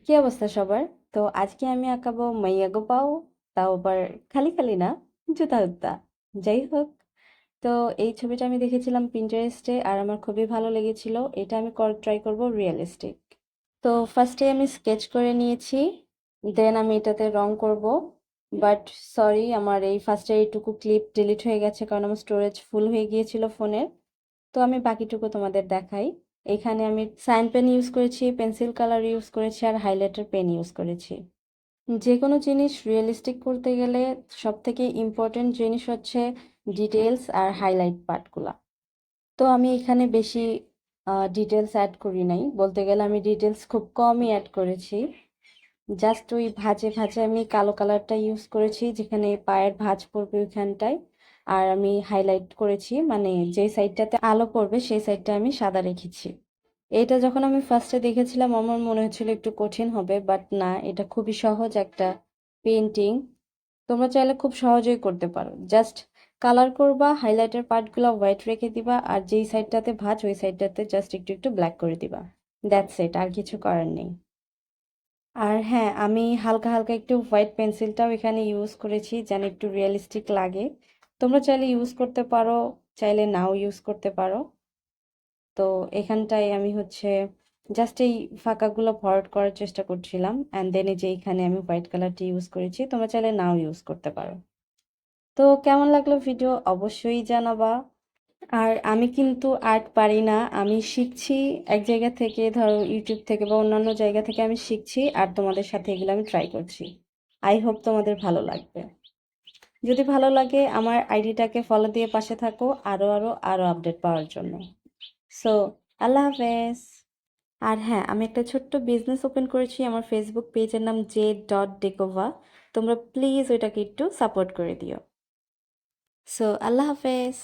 কি অবস্থা সবার? তো আজকে আমি আঁকাবো মাইয়া গো পাও, তাও আবার খালি খালি না, জুতা জুতা। যাই হোক, তো এই ছবিটা আমি দেখেছিলাম পিন্টারেস্টে আর আমার খুবই ভালো লেগেছিল। এটা আমি ট্রাই করব রিয়েলিস্টিক। তো ফার্স্টে আমি স্কেচ করে নিয়েছি, দেন আমি এটাতে রং করব। বাট সরি, আমার এই ফার্স্টে এইটুকু ক্লিপ ডিলিট হয়ে গেছে কারণ আমার স্টোরেজ ফুল হয়ে গিয়েছিল ফোনের। তো আমি বাকিটুকু তোমাদের দেখাই। এখানে আমি সাইন পেন ইউজ করেছি, পেন্সিল কালার ইউজ করেছি আর হাইলাইটার পেন ইউজ করেছি। যে কোনো জিনিস রিয়েলিস্টিক করতে গেলে সবথেকে ইম্পর্টেন্ট জিনিস হচ্ছে ডিটেলস আর হাইলাইট পার্টগুলা। তো আমি এখানে বেশি ডিটেলস অ্যাড করি নাই, বলতে গেলে আমি ডিটেলস খুব কমই অ্যাড করেছি। জাস্ট ওই ভাঁজে ভাঁজে আমি কালো কালারটা ইউজ করেছি যেখানে পায়ের ভাঁজ পড়বে ওইখানটায়। আর আমি হাইলাইট করেছি, মানে যে সাইডটাতে আলো পড়বে সেই সাইডটা আমি সাদা রেখেছি। এটা যখন আমি ফার্স্টে দেখেছিলাম আমার মনে হচ্ছিল একটু কঠিন হবে, বাট না, এটা খুবই সহজ একটা পেন্টিং। তোমরা চাইলে খুব সহজেই করতে পারো। জাস্ট কালার করবা, হাইলাইটের পার্টগুলো হোয়াইট রেখে দিবা আর যেই সাইডটাতে ভাঁজ ওই সাইডটাতে জাস্ট একটু একটু ব্ল্যাক করে দিবা। দ্যাটস ইট, আর কিছু করার নেই। আর হ্যাঁ, আমি হালকা হালকা একটু হোয়াইট পেন্সিলটাও এখানে ইউজ করেছি যেন একটু রিয়েলিস্টিক লাগে। তোমরা চাইলে ইউজ করতে পারো, চাইলে নাও ইউজ করতে পারো। তো এখানটায় আমি হচ্ছে জাস্ট এই ফাঁকাগুলো ভরাট করার চেষ্টা করছিলাম, অ্যান্ড দেন এই যে এখানে আমি হোয়াইট কালারটি ইউজ করেছি, তোমরা চাইলে নাও ইউজ করতে পারো। তো কেমন লাগলো ভিডিও অবশ্যই জানাবা। আর আমি কিন্তু আর্ট পারি না, আমি শিখছি এক জায়গা থেকে, ধরো ইউটিউব থেকে বা অন্যান্য জায়গা থেকে আমি শিখছি আর তোমাদের সাথে এগুলো আমি ট্রাই করছি। আই হোপ তোমাদের ভালো লাগবে। যদি ভালো লাগে আমার আইডিটাকে ফলো দিয়ে পাশে থাকো আরো আরো আরো আপডেট পাওয়ার জন্য। সো আল্লাহ হাফেজ। আর হ্যাঁ, আমি একটা ছোট্ট বিজনেস ওপেন করেছি, আমার ফেসবুক পেজের নাম j.dekova। তোমরা প্লিজ ওইটাকে একটু সাপোর্ট করে দিও। সো আল্লাহ হাফেজ।